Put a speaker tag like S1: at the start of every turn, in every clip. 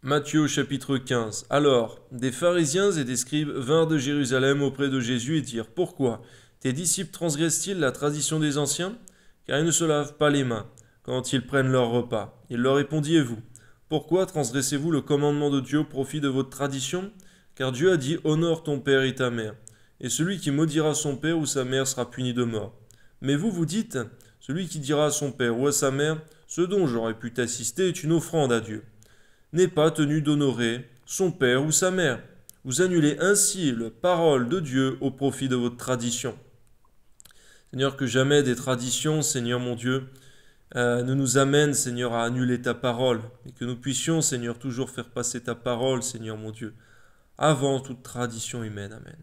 S1: Matthieu chapitre 15. Alors, des pharisiens et des scribes vinrent de Jérusalem auprès de Jésus et dirent: Pourquoi tes disciples transgressent-ils la tradition des anciens? Car ils ne se lavent pas les mains quand ils prennent leur repas. Il leur répondit: Et vous? Pourquoi transgressez-vous le commandement de Dieu au profit de votre tradition? Car Dieu a dit: Honore ton père et ta mère. Et celui qui maudira son père ou sa mère sera puni de mort. Mais vous dites: Celui qui dira à son père ou à sa mère: Ce dont j'aurais pu t'assister est une offrande à Dieu, n'est pas tenu d'honorer son père ou sa mère. Vous annulez ainsi la parole de Dieu au profit de votre tradition. Seigneur, que jamais des traditions, Seigneur mon Dieu, ne nous amènent, Seigneur, à annuler ta parole, et que nous puissions, Seigneur, toujours faire passer ta parole, Seigneur mon Dieu, avant toute tradition humaine. Amen.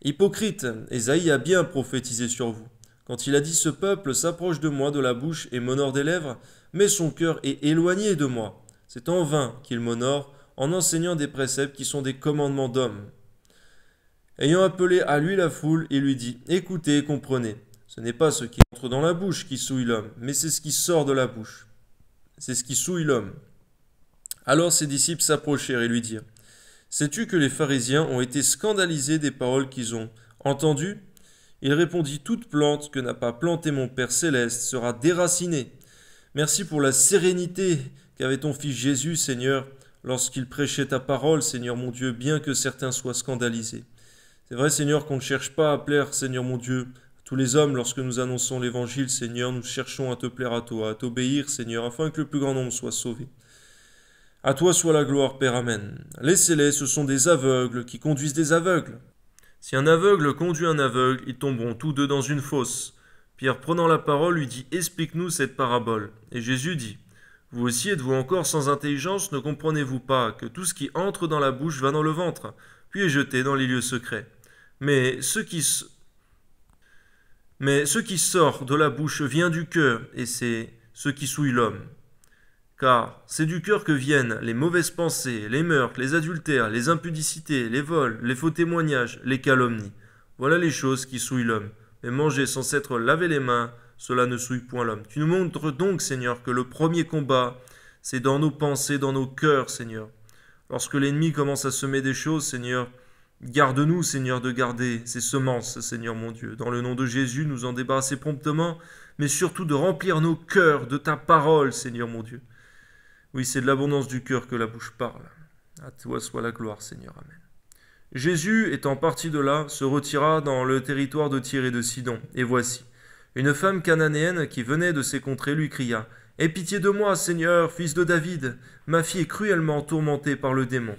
S1: Hypocrite, Ésaïe a bien prophétisé sur vous. Quand il a dit: Ce peuple s'approche de moi de la bouche et m'honore des lèvres, mais son cœur est éloigné de moi. C'est en vain qu'il m'honore, en enseignant des préceptes qui sont des commandements d'hommes. Ayant appelé à lui la foule, il lui dit: Écoutez et comprenez. Ce n'est pas ce qui entre dans la bouche qui souille l'homme, mais c'est ce qui sort de la bouche. C'est ce qui souille l'homme. Alors ses disciples s'approchèrent et lui dirent: Sais-tu que les pharisiens ont été scandalisés des paroles qu'ils ont entendues? Il répondit: Toute plante que n'a pas plantée mon Père céleste sera déracinée. Merci pour la sérénité qu'avait ton Fils Jésus, Seigneur, lorsqu'il prêchait ta parole, Seigneur mon Dieu, bien que certains soient scandalisés. C'est vrai, Seigneur, qu'on ne cherche pas à plaire, Seigneur mon Dieu, à tous les hommes lorsque nous annonçons l'Évangile, Seigneur, nous cherchons à te plaire à toi, à t'obéir, Seigneur, afin que le plus grand nombre soit sauvé. À toi soit la gloire, Père, Amen. Laissez-les, ce sont des aveugles qui conduisent des aveugles. Si un aveugle conduit un aveugle, ils tomberont tous deux dans une fosse. Pierre, prenant la parole, lui dit: Explique-nous cette parabole. Et Jésus dit: Vous aussi êtes-vous encore sans intelligence? Ne comprenez-vous pas que tout ce qui entre dans la bouche va dans le ventre, puis est jeté dans les lieux secrets? Mais ce qui sort de la bouche vient du cœur, et c'est ce qui souille l'homme. Car c'est du cœur que viennent les mauvaises pensées, les meurtres, les adultères, les impudicités, les vols, les faux témoignages, les calomnies. Voilà les choses qui souillent l'homme. Mais manger sans s'être lavé les mains, cela ne souille point l'homme. Tu nous montres donc, Seigneur, que le premier combat, c'est dans nos pensées, dans nos cœurs, Seigneur. Lorsque l'ennemi commence à semer des choses, Seigneur, garde-nous, Seigneur, de garder ces semences, Seigneur mon Dieu. Dans le nom de Jésus, nous en débarrasser promptement, mais surtout de remplir nos cœurs de ta parole, Seigneur mon Dieu. Oui, c'est de l'abondance du cœur que la bouche parle. À toi soit la gloire, Seigneur. Amen. Jésus, étant parti de là, se retira dans le territoire de Tyr et de Sidon. Et voici, une femme cananéenne qui venait de ces contrées lui cria: Aie pitié de moi, Seigneur, fils de David, ma fille est cruellement tourmentée par le démon.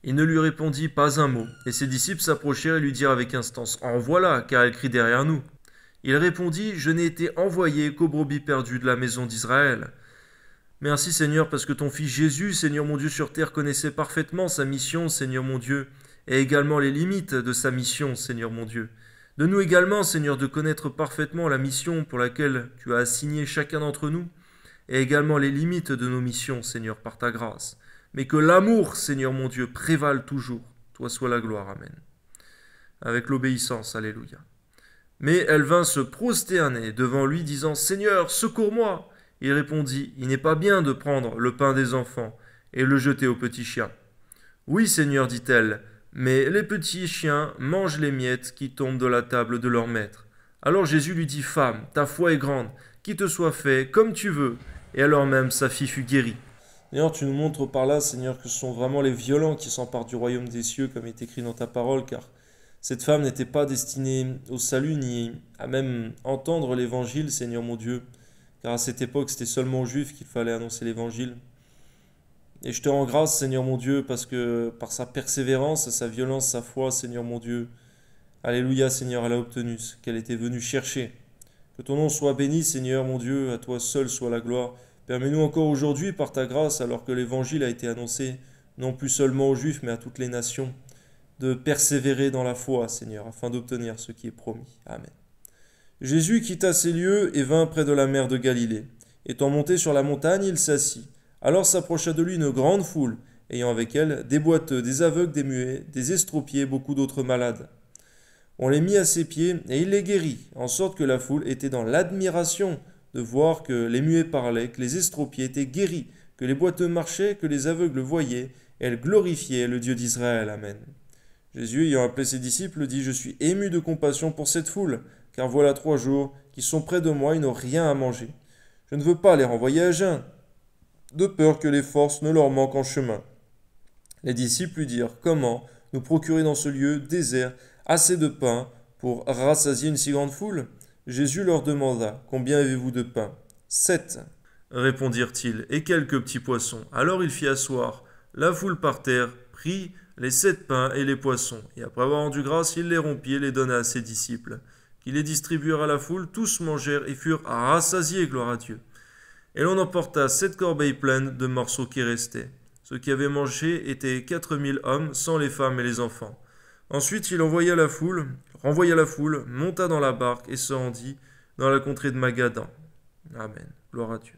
S1: Il ne lui répondit pas un mot, et ses disciples s'approchèrent et lui dirent avec instance: En voilà, car elle crie derrière nous. Il répondit: Je n'ai été envoyé qu'aux brebis perdues de la maison d'Israël. Merci Seigneur, parce que ton Fils Jésus, Seigneur mon Dieu, sur terre connaissait parfaitement sa mission, Seigneur mon Dieu, et également les limites de sa mission, Seigneur mon Dieu. Donne-nous également, Seigneur, de connaître parfaitement la mission pour laquelle tu as assigné chacun d'entre nous, et également les limites de nos missions, Seigneur, par ta grâce. Mais que l'amour, Seigneur mon Dieu, prévale toujours. Toi soit la gloire, Amen. Avec l'obéissance, Alléluia. Mais elle vint se prosterner devant lui, disant: Seigneur, secours-moi. Il répondit: Il n'est pas bien de prendre le pain des enfants et le jeter aux petits chiens. Oui, Seigneur, dit-elle, mais les petits chiens mangent les miettes qui tombent de la table de leur maître. Alors Jésus lui dit: Femme, ta foi est grande, qu'il te soit fait comme tu veux. Et alors même sa fille fut guérie. D'ailleurs, tu nous montres par là, Seigneur, que ce sont vraiment les violents qui s'emparent du royaume des cieux, comme est écrit dans ta parole, car cette femme n'était pas destinée au salut, ni à même entendre l'évangile, Seigneur mon Dieu, car à cette époque, c'était seulement aux Juifs qu'il fallait annoncer l'évangile. Et je te rends grâce, Seigneur mon Dieu, parce que par sa persévérance, sa violence, sa foi, Seigneur mon Dieu, Alléluia, Seigneur, elle a obtenu ce qu'elle était venue chercher. Que ton nom soit béni, Seigneur mon Dieu, à toi seul soit la gloire. Permets-nous encore aujourd'hui, par ta grâce, alors que l'évangile a été annoncé, non plus seulement aux Juifs, mais à toutes les nations, de persévérer dans la foi, Seigneur, afin d'obtenir ce qui est promis. Amen. Jésus quitta ces lieux et vint près de la mer de Galilée. Étant monté sur la montagne, il s'assit. Alors s'approcha de lui une grande foule, ayant avec elle des boiteux, des aveugles, des muets, des estropiés, beaucoup d'autres malades. On les mit à ses pieds et il les guérit, en sorte que la foule était dans l'admiration de voir que les muets parlaient, que les estropiés étaient guéris, que les boiteux marchaient, que les aveugles voyaient, et elles glorifiaient le Dieu d'Israël. Amen. Jésus, ayant appelé ses disciples, dit, « Je suis ému de compassion pour cette foule, car voilà 3 jours qu'ils sont près de moi et n'ont rien à manger. Je ne veux pas les renvoyer à jeun, de peur que les forces ne leur manquent en chemin. » Les disciples lui dirent, « Comment nous procurer dans ce lieu désert assez de pain pour rassasier une si grande foule ?» Jésus leur demanda, « Combien avez-vous de pain ?»« 7, répondirent-ils, et quelques petits poissons. Alors il fit asseoir la foule par terre, prit les 7 pains et les poissons, et après avoir rendu grâce, il les rompit et les donna à ses disciples, qui les distribuèrent à la foule. Tous mangèrent et furent rassasiés, gloire à Dieu. Et l'on emporta 7 corbeilles pleines de morceaux qui restaient. Ceux qui avaient mangé étaient 4000 hommes, sans les femmes et les enfants. Ensuite il renvoya la foule, monta dans la barque et se rendit dans la contrée de Magadan. Amen. Gloire à Dieu.